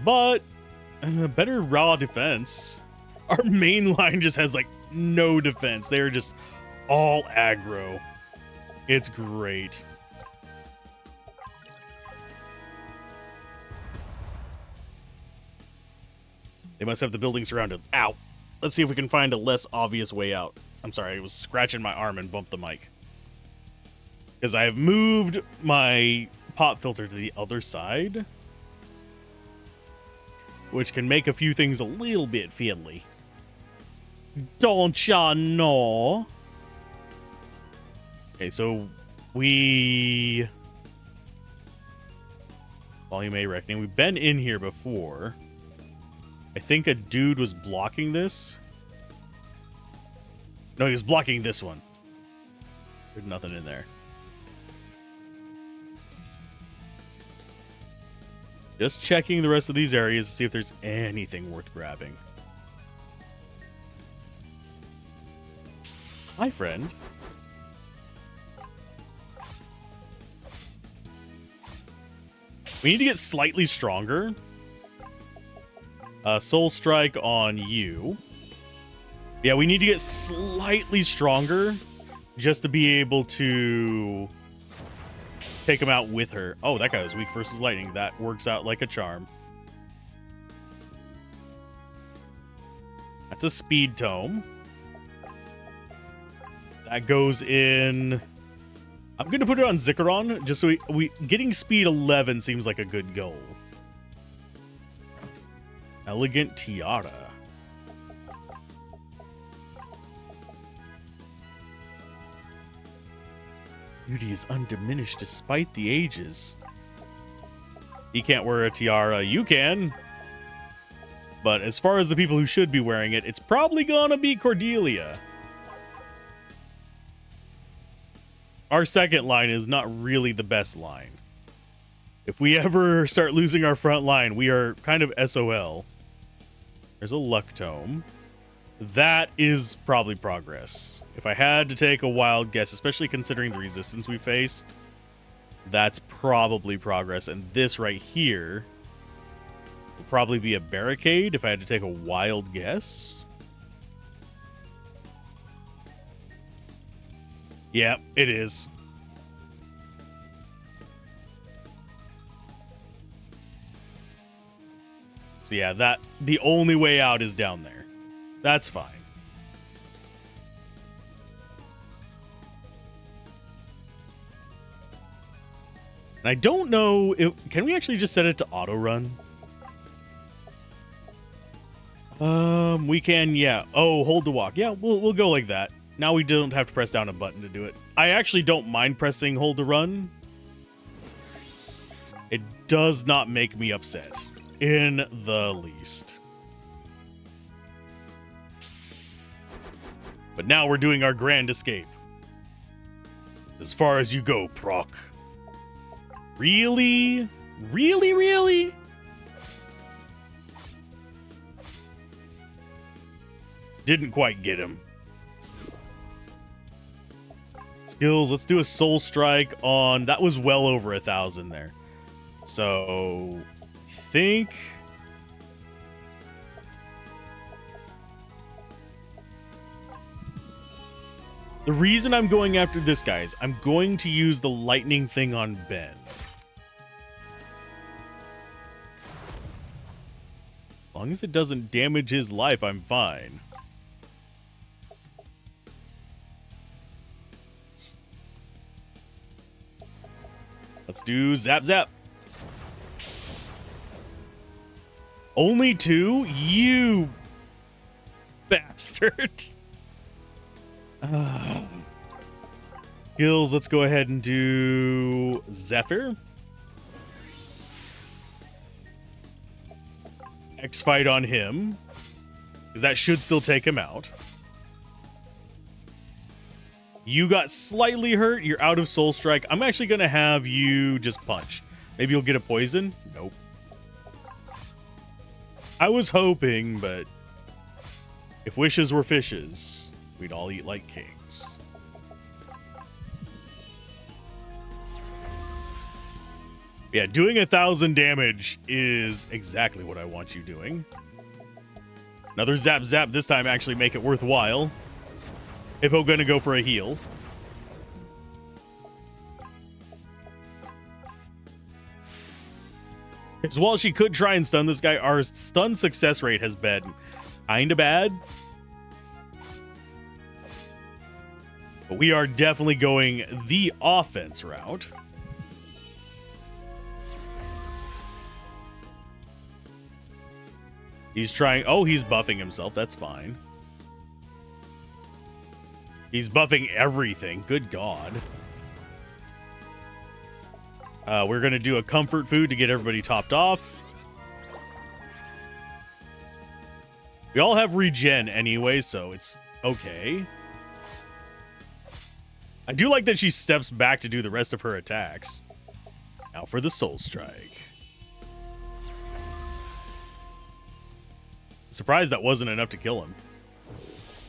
But, better raw defense. Our main line just has, like, no defense. They are just all aggro. It's great. They must have the building surrounded. Ow. Let's see if we can find a less obvious way out. I'm sorry, I was scratching my arm and bumped the mic. Because I have moved my pop filter to the other side, which can make a few things a little bit fiddly. Don't ya know? Okay, so we... Volume A reckoning. We've been in here before. I think a dude was blocking this. No, he was blocking this one. There's nothing in there. Just checking the rest of these areas to see if there's anything worth grabbing. Hi, friend. We need to get slightly stronger. Soul Strike on you. Yeah, we need to get slightly stronger just to be able to take him out with her. Oh, that guy was weak versus lightning. That works out like a charm. That's a speed tome. That goes in... I'm going to put it on Zikaron, just so we getting speed 11 seems like a good goal. Elegant Tiara. Beauty is undiminished despite the ages. He can't wear a tiara. You can. But as far as the people who should be wearing it, it's probably gonna be Cordelia. Our second line is not really the best line. If we ever start losing our front line, we are kind of SOL. There's a luck tome. That is probably progress. If I had to take a wild guess, especially considering the resistance we faced, that's probably progress. And this right here would probably be a barricade if I had to take a wild guess. Yep, it is. So yeah, the only way out is down there. That's fine. And I don't know if can we actually just set it to auto run? We can, yeah. Oh, hold to walk. Yeah, we'll go like that. Now we don't have to press down a button to do it. I actually don't mind pressing hold to run. It does not make me upset in the least. But now we're doing our grand escape. As far as you go, Proc. Really? Really, really? Didn't quite get him. Skills, let's do a soul strike on... That was well over 1,000 there. So, I think... The reason I'm going after this guy is I'm going to use the lightning thing on Ben. As long as it doesn't damage his life, I'm fine. Let's do zap zap. Only 2? You bastard. Skills, let's go ahead and do Zephyr. X-Fight on him, because that should still take him out. You got slightly hurt. You're out of Soul Strike. I'm actually going to have you just punch. Maybe you'll get a poison? Nope. I was hoping, but if wishes were fishes, we'd all eat like kings. Yeah, doing 1,000 damage is exactly what I want you doing. Another zap zap, this time actually make it worthwhile. Hippo gonna go for a heal. Because while she could try and stun this guy, our stun success rate has been kinda bad. But we are definitely going the offense route. He's trying... Oh, he's buffing himself. That's fine. He's buffing everything. Good God. We're going to do a comfort food to get everybody topped off. We all have regen anyway, so it's okay. I do like that she steps back to do the rest of her attacks. Now for the Soul Strike. Surprised that wasn't enough to kill him.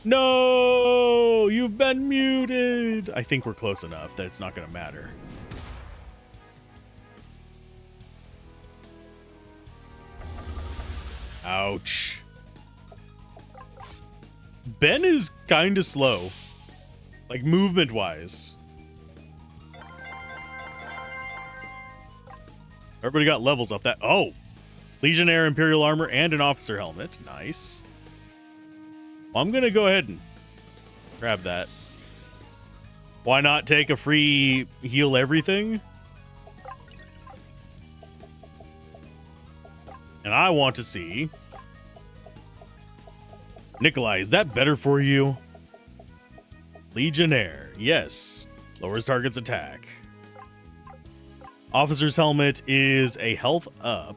No, you've been muted. I think we're close enough that it's not going to matter. Ouch. Ben is kind of slow. Like, movement-wise. Everybody got levels off that. Oh! Legionnaire Imperial Armor and an Officer Helmet. Nice. Well, I'm going to go ahead and grab that. Why not take a free heal everything? And I want to see... Nikolai, is that better for you? Legionnaire. Yes. Lowers target's attack. Officer's Helmet is a health up.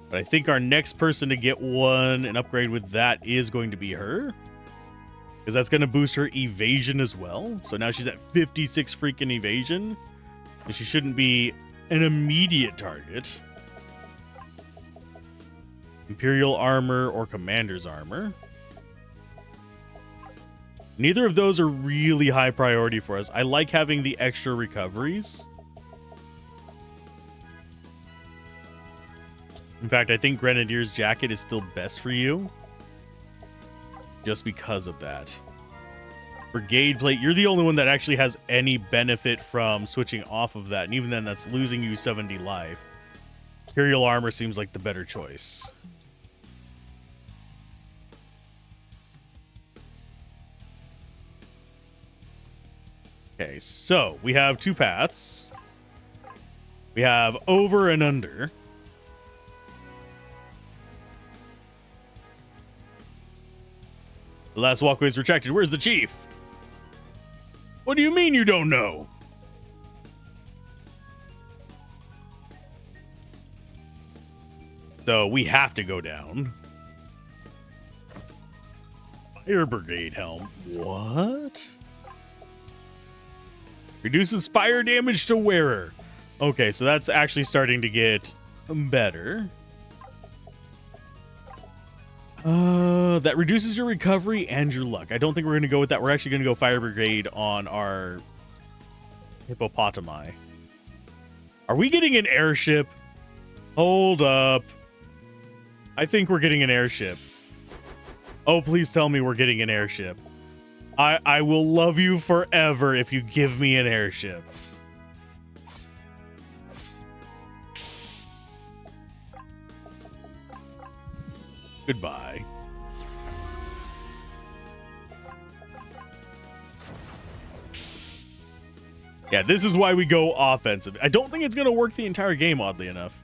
But I think our next person to get an upgrade with that is going to be her. Because that's going to boost her evasion as well. So now she's at 56 freaking evasion. And she shouldn't be an immediate target. Imperial armor or commander's armor. Neither of those are really high priority for us. I like having the extra recoveries. In fact, I think Grenadier's jacket is still best for you. Just because of that. Brigade plate, you're the only one that actually has any benefit from switching off of that. And even then, that's losing you 70 life. Imperial armor seems like the better choice. Okay, so we have two paths. We have over and under. The last walkway is retracted. Where's the chief? What do you mean you don't know? So we have to go down. Fire brigade helm. What? Reduces fire damage to wearer. Okay, so that's actually starting to get better. That reduces your recovery and your luck. I don't think we're going to go with that. We're actually going to go fire brigade on our hippopotami. Are we getting an airship? Hold up. I think we're getting an airship. Oh, please tell me we're getting an airship. I will love you forever if you give me an airship. Goodbye. Yeah, this is why we go offensive. I don't think it's going to work the entire game, oddly enough.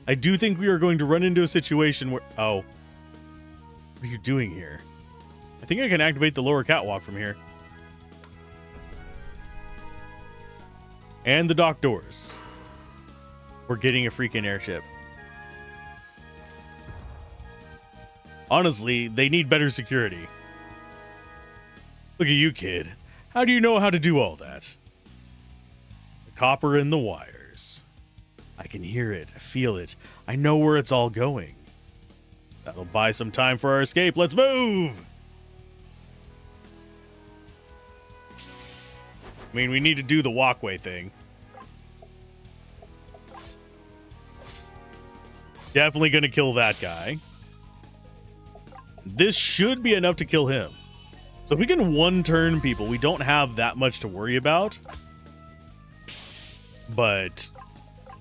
I do think we are going to run into a situation where... Oh. What are you doing here? I think I can activate the lower catwalk from here. And the dock doors. We're getting a freaking airship. Honestly, they need better security. Look at you, kid. How do you know how to do all that? The copper in the wires. I can hear it, feel it. I know where it's all going. That'll buy some time for our escape. Let's move! I mean, we need to do the walkway thing. Definitely gonna kill that guy. This should be enough to kill him. So if we can one-turn people, we don't have that much to worry about. But,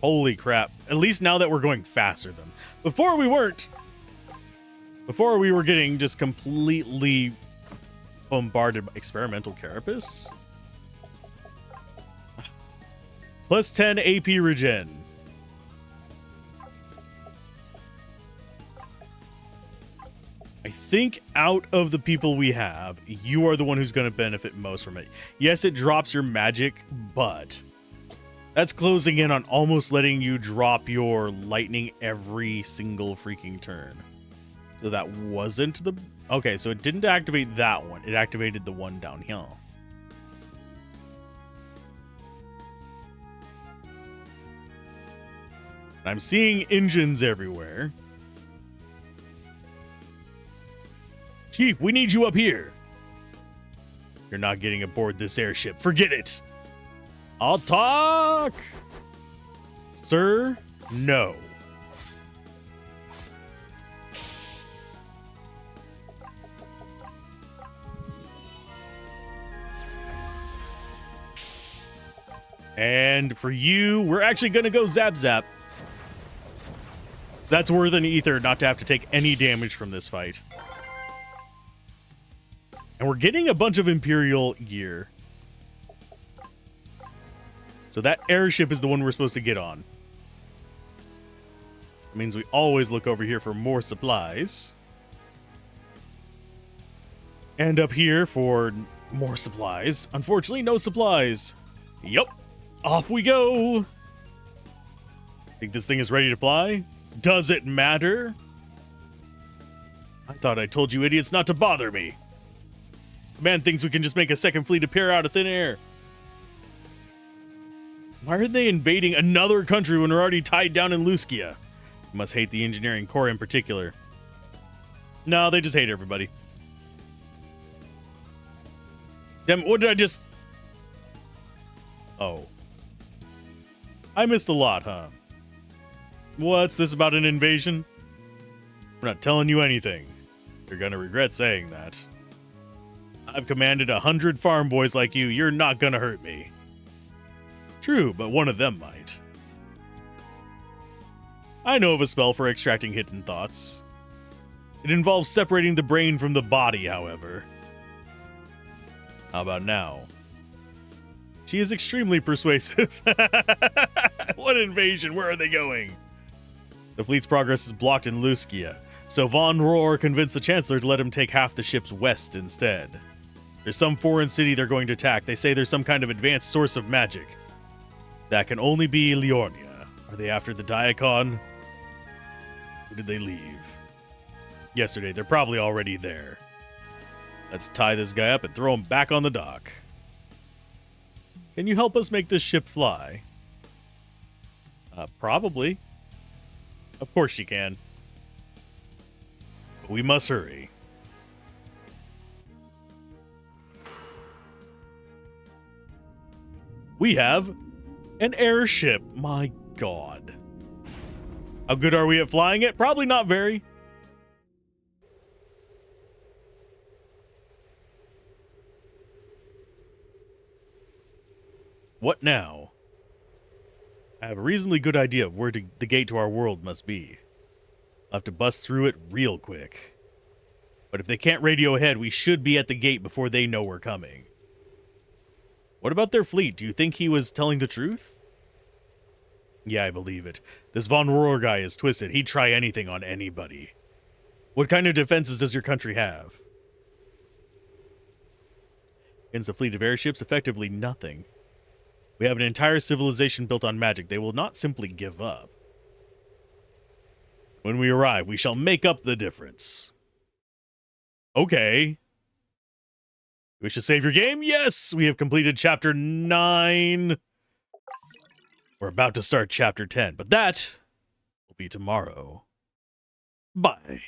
holy crap. At least now that we're going faster than. Before we weren't. Before we were getting just completely bombarded by experimental carapace. Plus 10 AP regen. I think out of the people we have, you are the one who's going to benefit most from it. Yes, it drops your magic, but that's closing in on almost letting you drop your lightning every single freaking turn. So that wasn't the... Okay, so it didn't activate that one. It activated the one down here. I'm seeing engines everywhere. Chief, we need you up here. You're not getting aboard this airship. Forget it. I'll talk. Sir, no. And for you, we're actually going to go zap zap. That's worth an ether not to have to take any damage from this fight. And we're getting a bunch of Imperial gear. So that airship is the one we're supposed to get on. It means we always look over here for more supplies. And up here for more supplies. Unfortunately, no supplies. Yup. Off we go. Think this thing is ready to fly? Does it matter? I thought I told you idiots not to bother me. The man thinks we can just make a second fleet appear out of thin air. Why are they invading another country when we're already tied down in Luskia? You must hate the engineering corps in particular. No, they just hate everybody. Damn, what did I just... Oh. I missed a lot, huh? What's this about an invasion? We're not telling you anything. You're gonna regret saying that. I've commanded 100 farm boys like you. You're not gonna hurt me. True, but one of them might. I know of a spell for extracting hidden thoughts. It involves separating the brain from the body, however. How about now? She is extremely persuasive. What invasion? Where are they going? The fleet's progress is blocked in Luskia, so Von Rohr convinced the Chancellor to let him take half the ships west instead. There's some foreign city they're going to attack. They say there's some kind of advanced source of magic. That can only be Liornia. Are they after the Diacon? Or did they leave? Yesterday, they're probably already there. Let's tie this guy up and throw him back on the dock. Can you help us make this ship fly? Probably. Of course she can. But we must hurry. We have an airship. My God. How good are we at flying it? Probably not very. What now? I have a reasonably good idea of where the gate to our world must be. I'll have to bust through it real quick. But if they can't radio ahead, we should be at the gate before they know we're coming. What about their fleet? Do you think he was telling the truth? Yeah, I believe it. This Von Rohr guy is twisted. He'd try anything on anybody. What kind of defenses does your country have? Against a fleet of airships, effectively nothing. We have an entire civilization built on magic. They will not simply give up. When we arrive, we shall make up the difference. Okay. Wish to save your game? Yes! We have completed Chapter 9. We're about to start Chapter 10, but that will be tomorrow. Bye.